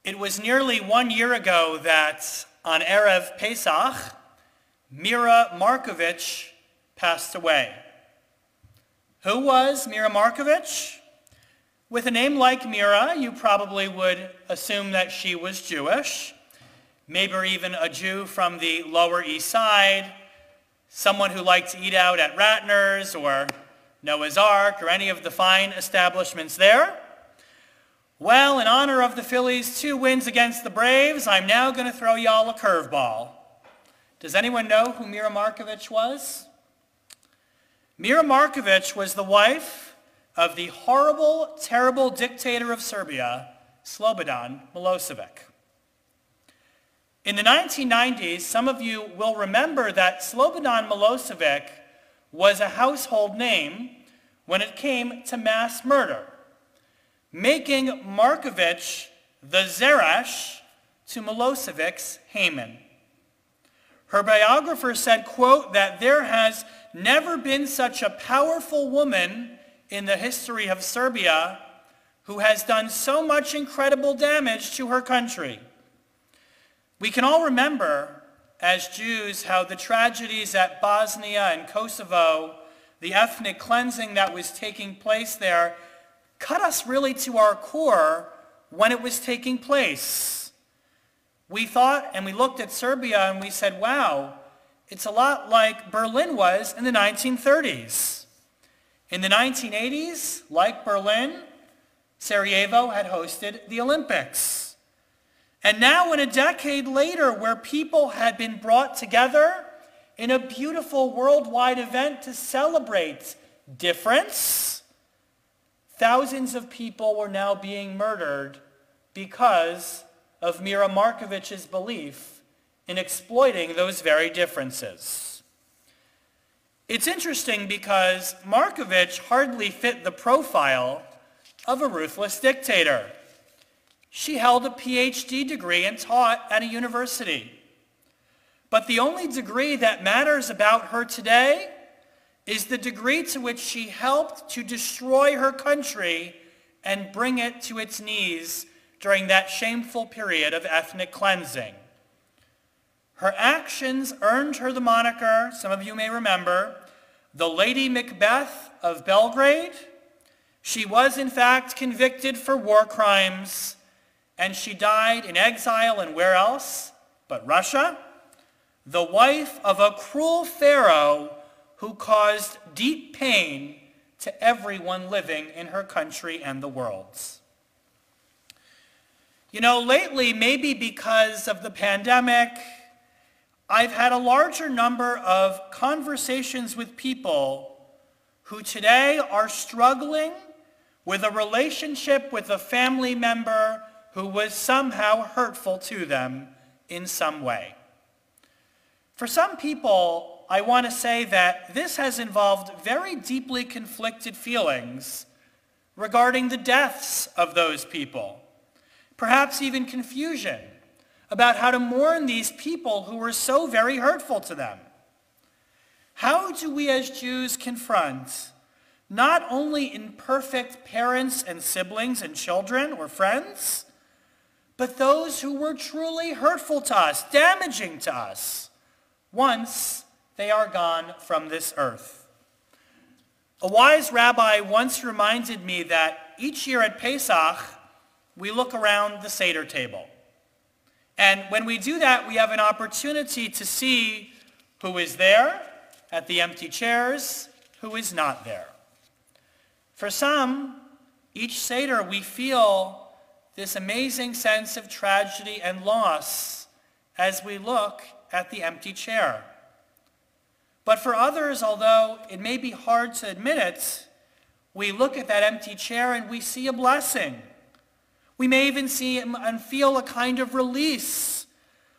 It was nearly 1 year ago that on Erev Pesach, Mira Markovich passed away. Who was Mira Markovich? With a name like Mira, you probably would assume that she was Jewish, maybe even a Jew from the Lower East Side, someone who liked to eat out at Ratner's or Noah's Ark or any of the fine establishments there. Well, in honor of the Phillies' 2 wins against the Braves, I'm now going to throw y'all a curveball. Does anyone know who Mira Markovich was? Mira Markovich was the wife of the horrible, terrible dictator of Serbia, Slobodan Milosevic. In the 1990s, some of you will remember that Slobodan Milosevic was a household name when it came to mass murder, making Markovich the Drash to Milosevic's Haman. Her biographer said, quote, that there has never been such a powerful woman in the history of Serbia who has done so much incredible damage to her country. We can all remember, as Jews, how the tragedies at Bosnia and Kosovo, the ethnic cleansing that was taking place there, cut us really to our core when it was taking place. We thought and we looked at Serbia and we said, wow, it's a lot like Berlin was in the 1930s. In the 1980s, like Berlin, Sarajevo had hosted the Olympics. And now in a decade later, where people had been brought together in a beautiful worldwide event to celebrate difference, thousands of people were now being murdered because of Mira Markovich's belief in exploiting those very differences. It's interesting because Markovich hardly fit the profile of a ruthless dictator. She held a PhD degree and taught at a university. But the only degree that matters about her today is the degree to which she helped to destroy her country and bring it to its knees during that shameful period of ethnic cleansing. Her actions earned her the moniker, some of you may remember, the Lady Macbeth of Belgrade. She was in fact convicted for war crimes, and she died in exile, and where else but Russia, the wife of a cruel pharaoh who caused deep pain to everyone living in her country and the world. You know, lately, maybe because of the pandemic, I've had a larger number of conversations with people who today are struggling with a relationship with a family member who was somehow hurtful to them in some way. For some people, I want to say that this has involved very deeply conflicted feelings regarding the deaths of those people. Perhaps even confusion about how to mourn these people who were so very hurtful to them. How do we as Jews confront not only imperfect parents and siblings and children or friends, but those who were truly hurtful to us, damaging to us, once they are gone from this earth? A wise rabbi once reminded me that each year at Pesach, we look around the Seder table. And when we do that, we have an opportunity to see who is there at the empty chairs, who is not there. For some, each Seder we feel this amazing sense of tragedy and loss as we look at the empty chair. But for others, although it may be hard to admit it, we look at that empty chair and we see a blessing. We may even see and feel a kind of release,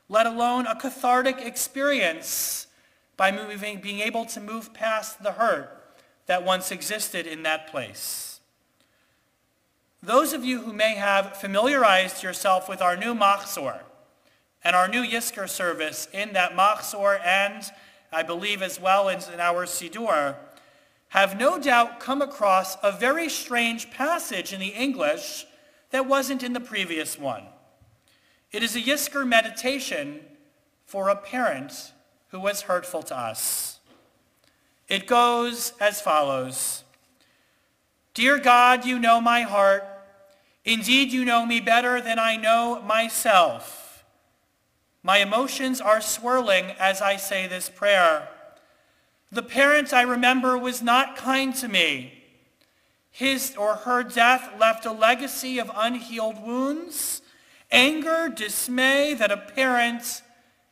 let alone a cathartic experience by being able to move past the hurt that once existed in that place. Those of you who may have familiarized yourself with our new Machzor and our new Yizkor service in that Machzor, and I believe as well in our Siddur, have no doubt come across a very strange passage in the English that wasn't in the previous one. It is a Yizkor meditation for a parent who was hurtful to us. It goes as follows. Dear God, you know my heart. Indeed, you know me better than I know myself. My emotions are swirling as I say this prayer. The parent I remember was not kind to me. His or her death left a legacy of unhealed wounds, anger, dismay that a parent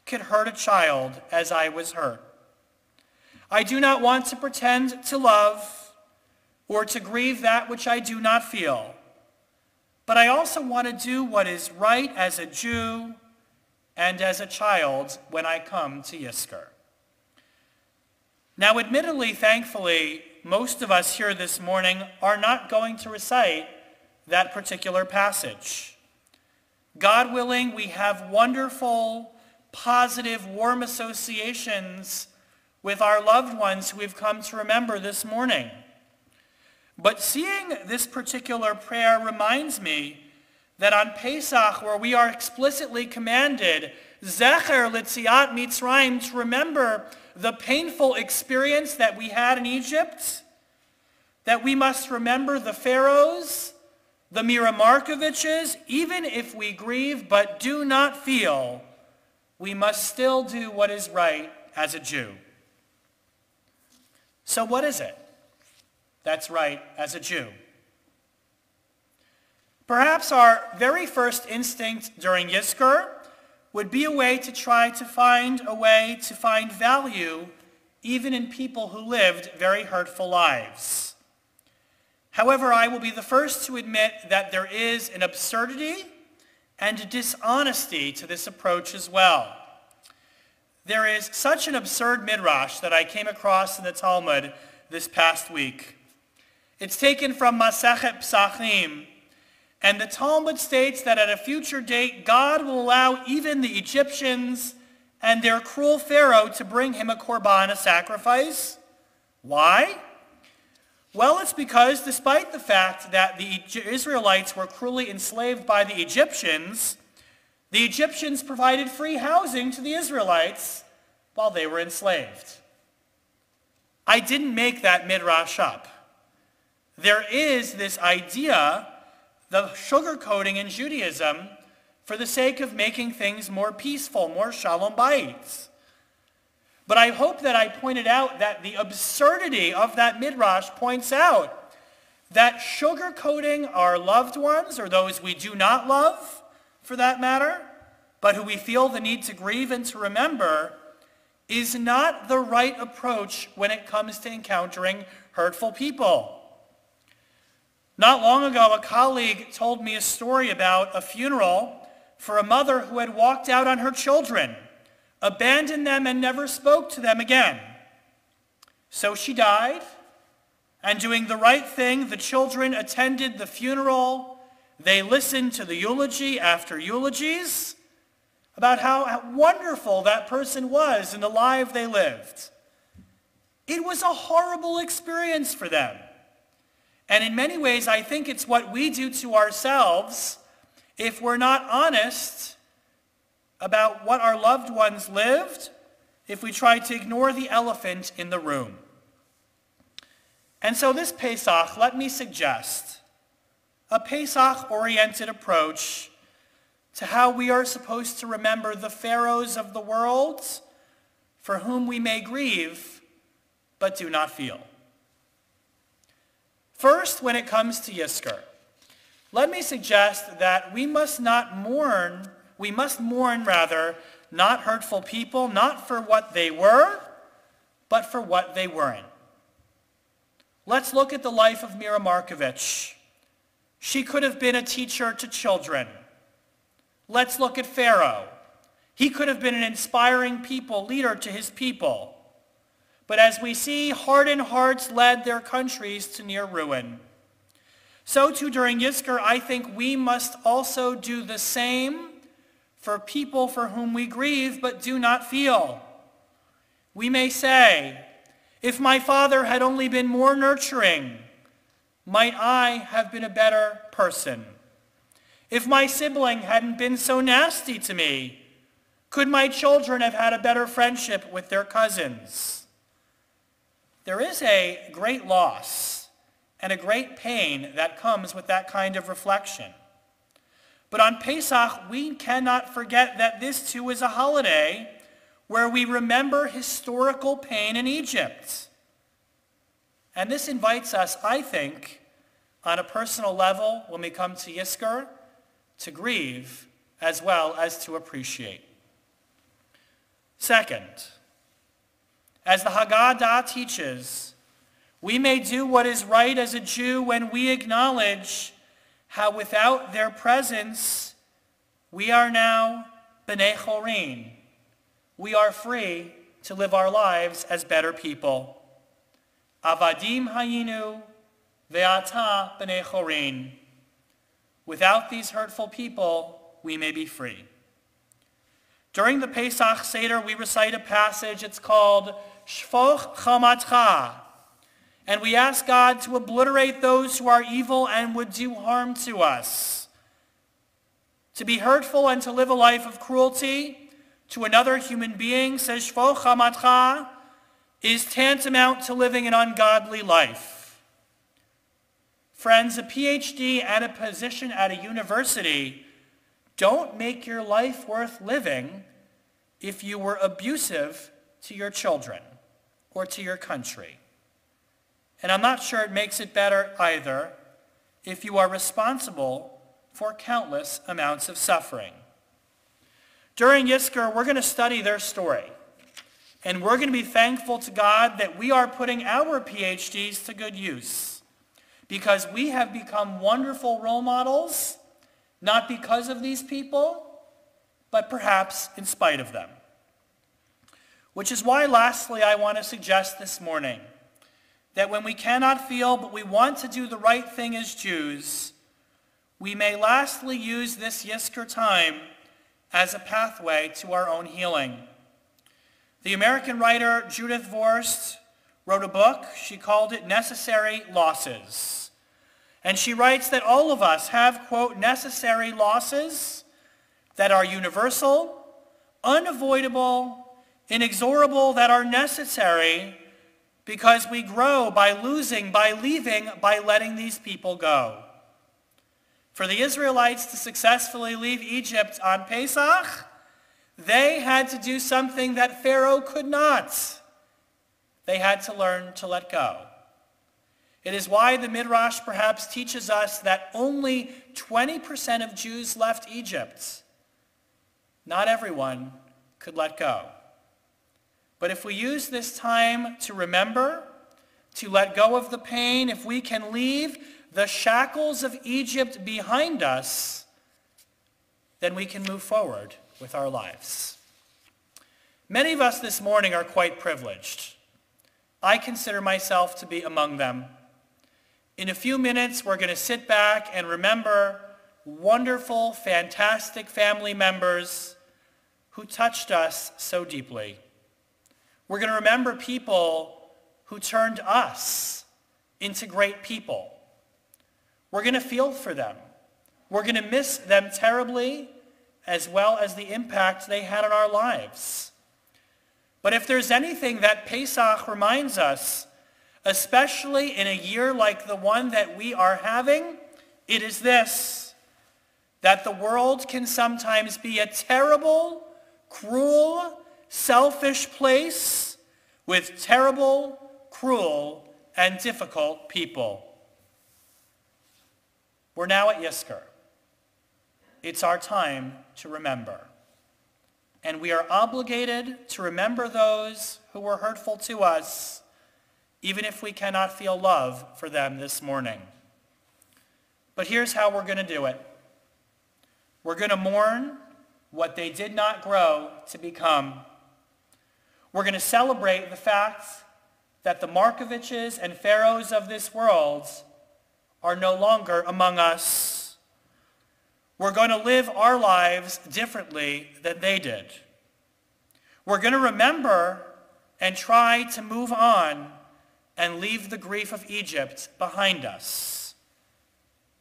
could hurt a child as I was hurt. I do not want to pretend to love or to grieve that which I do not feel, but I also want to do what is right as a Jew and as a child when I come to Yizkor. Now, admittedly, thankfully, most of us here this morning are not going to recite that particular passage. God willing, we have wonderful, positive, warm associations with our loved ones who we've come to remember this morning. But seeing this particular prayer reminds me that on Pesach, where we are explicitly commanded, Zecher l'tziat Mitzrayim, to remember the painful experience that we had in Egypt, that we must remember the pharaohs, the Mira Markoviches, even if we grieve but do not feel, we must still do what is right as a Jew. So what is it that's right as a Jew? Perhaps our very first instinct during Yizkor would be a way to try to find value even in people who lived very hurtful lives. However, I will be the first to admit that there is an absurdity and a dishonesty to this approach as well. There is such an absurd midrash that I came across in the Talmud this past week. It's taken from Masechet Psachim, and the Talmud states that at a future date, God will allow even the Egyptians and their cruel Pharaoh to bring him a korban, a sacrifice. Why? Well, it's because despite the fact that the Israelites were cruelly enslaved by the Egyptians provided free housing to the Israelites while they were enslaved. I didn't make that midrash up. There is this idea, the sugarcoating in Judaism, for the sake of making things more peaceful, more shalom bayit. But I hope that I pointed out that the absurdity of that midrash points out that sugarcoating our loved ones, or those we do not love, for that matter, but who we feel the need to grieve and to remember, is not the right approach when it comes to encountering hurtful people. Not long ago, a colleague told me a story about a funeral for a mother who had walked out on her children, abandoned them, and never spoke to them again. So she died, and doing the right thing, the children attended the funeral. They listened to the eulogy after eulogies about how wonderful that person was and the life they lived. It was a horrible experience for them. And in many ways, I think it's what we do to ourselves if we're not honest about what our loved ones lived, if we try to ignore the elephant in the room. And so this Pesach, let me suggest a Pesach-oriented approach to how we are supposed to remember the pharaohs of the world for whom we may grieve but do not feel. First, when it comes to Yizkor, let me suggest that we must mourn not hurtful people, not for what they were, but for what they weren't. Let's look at the life of Mira Markovich. She could have been a teacher to children. Let's look at Pharaoh. He could have been an inspiring leader to his people. But as we see, hardened hearts led their countries to near ruin. So too during Yizkor, I think we must also do the same for people for whom we grieve but do not feel. We may say, if my father had only been more nurturing, might I have been a better person? If my sibling hadn't been so nasty to me, could my children have had a better friendship with their cousins? There is a great loss and a great pain that comes with that kind of reflection. But on Pesach, we cannot forget that this too is a holiday where we remember historical pain in Egypt. And this invites us, I think, on a personal level, when we come to Yizkor, to grieve as well as to appreciate. Second, as the Haggadah teaches, we may do what is right as a Jew when we acknowledge how without their presence, we are now b'nei chorin. We are free to live our lives as better people. Avadim hayinu ve'ata b'nei chorin. Without these hurtful people, we may be free. During the Pesach Seder, we recite a passage. It's called Shfoch Chamatcha. And we ask God to obliterate those who are evil and would do harm to us. To be hurtful and to live a life of cruelty to another human being, says Shfoch Chamatcha, is tantamount to living an ungodly life. Friends, a PhD and a position at a university don't make your life worth living if you were abusive to your children or to your country. And I'm not sure it makes it better either if you are responsible for countless amounts of suffering. During Yizkor, we're going to study their story. And we're going to be thankful to God that we are putting our PhDs to good use, because we have become wonderful role models, not because of these people, but perhaps in spite of them. Which is why, lastly, I want to suggest this morning that when we cannot feel but we want to do the right thing as Jews, we may lastly use this Yizkor time as a pathway to our own healing. The American writer Judith Vorst wrote a book. She called it Necessary Losses. And she writes that all of us have, quote, necessary losses that are universal, unavoidable, inexorable, that are necessary because we grow by losing, by leaving, by letting these people go. For the Israelites to successfully leave Egypt on Pesach, they had to do something that Pharaoh could not. They had to learn to let go. It is why the Midrash perhaps teaches us that only 20% of Jews left Egypt. Not everyone could let go. But if we use this time to remember, to let go of the pain, if we can leave the shackles of Egypt behind us, then we can move forward with our lives. Many of us this morning are quite privileged. I consider myself to be among them. In a few minutes, we're going to sit back and remember wonderful, fantastic family members who touched us so deeply. We're going to remember people who turned us into great people. We're going to feel for them. We're going to miss them terribly, as well as the impact they had on our lives. But if there's anything that Pesach reminds us, especially in a year like the one that we are having, it is this: that the world can sometimes be a terrible, cruel, selfish place with terrible, cruel, and difficult people. We're now at Yizkor. It's our time to remember. And we are obligated to remember those who were hurtful to us, even if we cannot feel love for them this morning. But here's how we're going to do it. We're going to mourn what they did not grow to become. We're going to celebrate the fact that the Markoviches and Pharaohs of this world are no longer among us. We're going to live our lives differently than they did. We're going to remember and try to move on and leave the grief of Egypt behind us.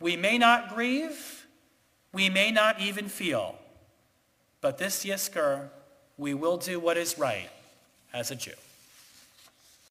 We may not grieve, we may not even feel, but this Yizkor, we will do what is right as a Jew.